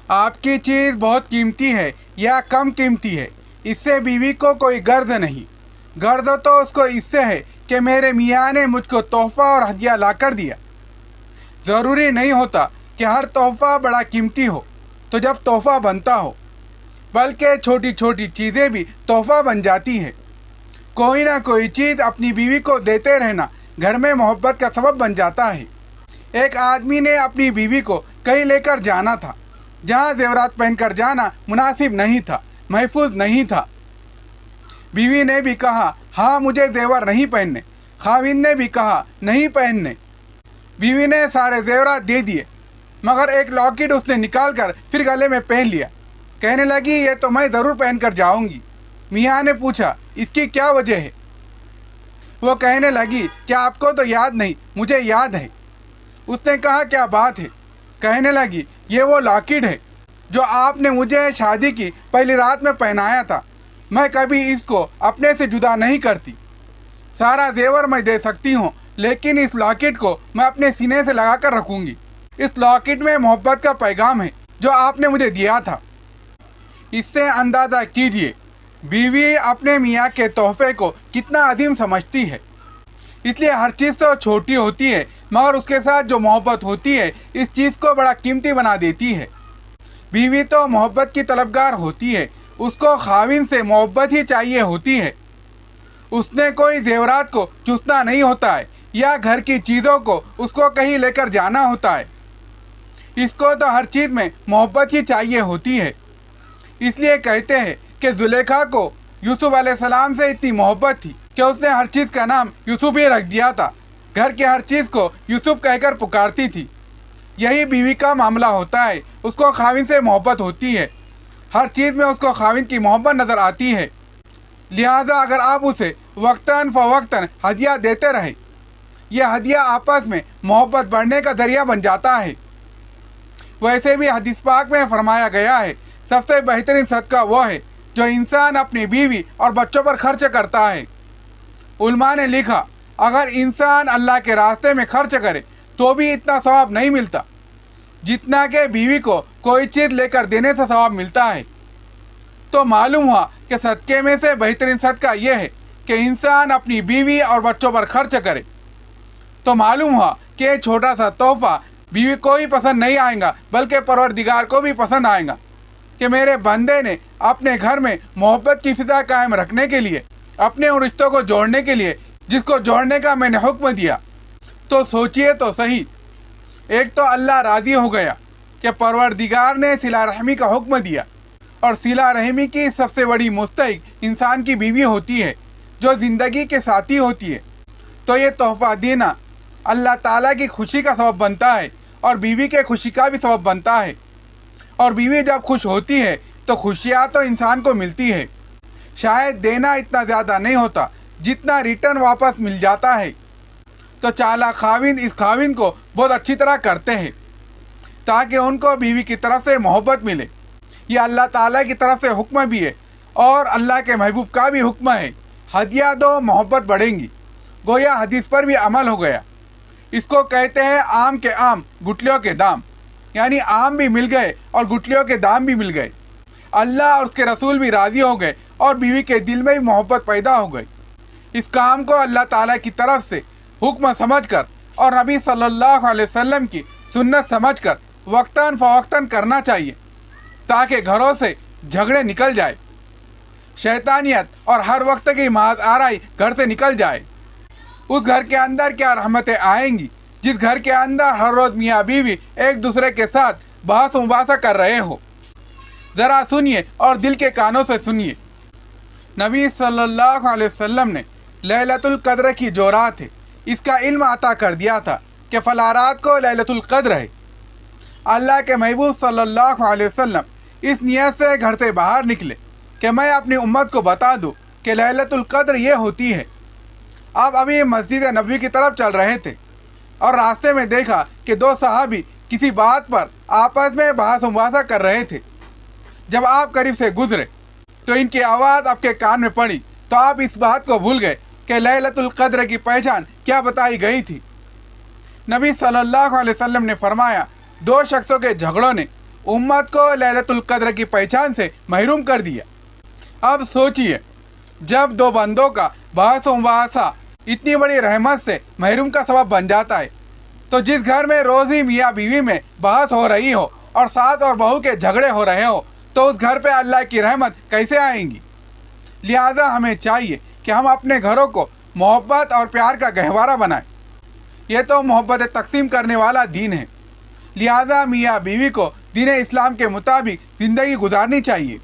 آپ کی چیز بہت قیمتی ہے یا کم قیمتی ہے، اس سے بیوی کو کوئی غرض نہیں۔ غرض تو اس کو اس سے ہے کہ میرے میاں نے مجھ کو تحفہ اور ہدیہ لا کر دیا۔ ضروری نہیں ہوتا کہ ہر تحفہ بڑا قیمتی ہو تو جب تحفہ بنتا ہو، بلکہ چھوٹی چھوٹی چیزیں بھی تحفہ بن جاتی ہے۔ کوئی نہ کوئی چیز اپنی بیوی کو دیتے رہنا گھر میں محبت کا سبب بن جاتا ہے۔ ایک آدمی نے اپنی بیوی کو کہیں لے کر جانا تھا جہاں زیورات پہن کر جانا مناسب نہیں تھا، محفوظ نہیں تھا۔ بیوی نے بھی کہا ہاں مجھے زیور نہیں پہننے، خاوند نے بھی کہا نہیں پہننے۔ بیوی نے سارے زیورات دے دیے مگر ایک لاکٹ اس نے نکال کر پھر گلے میں پہن لیا۔ کہنے لگی یہ تو میں ضرور پہن کر جاؤں گی۔ میاں نے پوچھا اس کی کیا وجہ ہے؟ وہ کہنے لگی کیا آپ کو تو یاد نہیں، مجھے یاد ہے۔ اس نے کہا کیا بات ہے؟ کہنے لگی یہ وہ لاکٹ ہے جو آپ نے مجھے شادی کی پہلی رات میں پہنایا تھا، میں کبھی اس کو اپنے سے جدا نہیں کرتی۔ سارا زیور میں دے سکتی ہوں لیکن اس لاکٹ کو میں اپنے سینے سے لگا کر رکھوں گی۔ اس لاکٹ میں محبت کا پیغام ہے جو آپ نے مجھے دیا تھا۔ اس سے اندازہ کیجئے بیوی اپنے میاں کے تحفے کو کتنا عظیم سمجھتی ہے۔ اس لیے ہر چیز تو چھوٹی ہوتی ہے مگر اس کے ساتھ جو محبت ہوتی ہے اس چیز کو بڑا قیمتی بنا دیتی ہے۔ بیوی تو محبت کی طلبگار ہوتی ہے، اس کو خاوند سے محبت ہی چاہیے ہوتی ہے۔ اس نے کوئی زیورات کو چوسنا نہیں ہوتا ہے یا گھر کی چیزوں کو اس کو کہیں لے کر جانا ہوتا ہے۔ اس کو تو ہر چیز میں محبت ہی چاہیے ہوتی ہے۔ اس لیے کہتے ہیں کہ زلیخا کو یوسف علیہ السلام سے اتنی محبت تھی کہ اس نے ہر چیز کا نام یوسف ہی رکھ دیا تھا، گھر کی ہر چیز کو یوسف کہہ کر پکارتی تھی۔ یہی بیوی کا معاملہ ہوتا ہے، اس کو خاوند سے محبت ہوتی ہے، ہر چیز میں اس کو خاوند کی محبت نظر آتی ہے۔ لہذا اگر آپ اسے وقتاً فوقتاً ہدیہ دیتے رہے، یہ ہدیہ آپس میں محبت بڑھنے کا ذریعہ بن جاتا ہے۔ ویسے بھی حدیث پاک میں فرمایا گیا ہے سب سے بہترین صدقہ وہ ہے جو انسان اپنی بیوی اور بچوں پر خرچ کرتا ہے۔ علماء نے لکھا اگر انسان اللہ کے راستے میں خرچ کرے تو بھی اتنا ثواب نہیں ملتا جتنا کہ بیوی کو کوئی چیز لے کر دینے سے ثواب ملتا ہے۔ تو معلوم ہوا کہ صدقے میں سے بہترین صدقہ یہ ہے کہ انسان اپنی بیوی اور بچوں پر خرچ کرے۔ تو معلوم ہوا کہ یہ چھوٹا سا تحفہ بیوی کو ہی پسند نہیں آئے گا بلکہ پروردگار کو بھی پسند آئے گا کہ میرے بندے نے اپنے گھر میں محبت کی فضا قائم رکھنے کے لیے، اپنے ان رشتوں کو جوڑنے کے لیے جس کو جوڑنے کا میں نے حکم دیا۔ تو سوچئے تو صحیح، ایک تو اللہ راضی ہو گیا کہ پروردگار نے صلہ رحمی کا حکم دیا، اور صلہ رحمی کی سب سے بڑی مستحق انسان کی بیوی ہوتی ہے جو زندگی کے ساتھی ہوتی ہے۔ تو یہ تحفہ دینا اللہ تعالیٰ کی خوشی کا سبب بنتا ہے اور بیوی کے خوشی کا بھی سبب بنتا ہے۔ اور بیوی جب خوش ہوتی ہے تو خوشیاں تو انسان کو ملتی ہے۔ شاید دینا اتنا زیادہ نہیں ہوتا جتنا ریٹرن واپس مل جاتا ہے۔ تو چالاک خاوند اس خاوند کو بہت اچھی طرح کرتے ہیں تاکہ ان کو بیوی کی طرف سے محبت ملے۔ یہ اللہ تعالیٰ کی طرف سے حکم بھی ہے اور اللہ کے محبوب کا بھی حکم ہے، ہدیہ دو محبت بڑھیں گی۔ گویا حدیث پر بھی عمل ہو گیا۔ اس کو کہتے ہیں آم کے آم گٹھلیوں کے دام، یعنی آم بھی مل گئے اور گٹھلیوں کے دام بھی مل گئے۔ اللہ اور اس کے رسول بھی راضی ہو گئے اور بیوی کے دل میں بھی محبت پیدا ہو گئی۔ اس کام کو اللہ تعالیٰ کی طرف سے حکم سمجھ کر اور نبی صلی اللہ علیہ وسلم کی سنت سمجھ کر وقتاً فوقتاً کرنا چاہیے تاکہ گھروں سے جھگڑے نکل جائے، شیطانیت اور ہر وقت کی معاذ آرائی گھر سے نکل جائے۔ اس گھر کے اندر کیا رحمتیں آئیں گی جس گھر کے اندر ہر روز میاں بیوی ایک دوسرے کے ساتھ بحث و مباحثہ کر رہے ہو۔ ذرا سنیے اور دل کے کانوں سے سنیے۔ نبی صلی اللہ علیہ وسلم نے لیلۃ القدر کی جو رات ہے اس کا علم عطا کر دیا تھا کہ فلاں رات کو لیلۃ القدر ہے۔ اللہ کے محبوب صلی اللہ علیہ وسلم اس نیت سے گھر سے باہر نکلے کہ میں اپنی امت کو بتا دوں کہ لیلۃ القدر یہ ہوتی ہے۔ آپ ابھی مسجد نبوی کی طرف چل رہے تھے اور راستے میں دیکھا کہ دو صحابی کسی بات پر آپس میں بحث و مباحثہ کر رہے تھے۔ جب آپ قریب سے گزرے تو ان کی آواز آپ کے کان میں پڑی تو آپ اس بات کو بھول گئے کہ لیلۃ القدر کی پہچان کیا بتائی گئی تھی۔ نبی صلی اللہ علیہ وسلم نے فرمایا دو شخصوں کے جھگڑوں نے امت کو لیلۃ القدر کی پہچان سے محروم کر دیا۔ اب سوچئے، جب دو بندوں کا بحث و مباحثہ اتنی بڑی رحمت سے محروم کا سبب بن جاتا ہے، تو جس گھر میں روزی میاں بیوی میں بحث ہو رہی ہو اور ساس اور بہو کے جھگڑے ہو رہے ہو تو اس گھر پہ اللہ کی رحمت کیسے آئیں گی؟ لہذا ہمیں چاہیے کہ ہم اپنے گھروں کو محبت اور پیار کا گہوارہ بنائیں۔ یہ تو محبت تقسیم کرنے والا دین ہے، لہذا میاں بیوی کو دین اسلام کے مطابق زندگی گزارنی چاہیے۔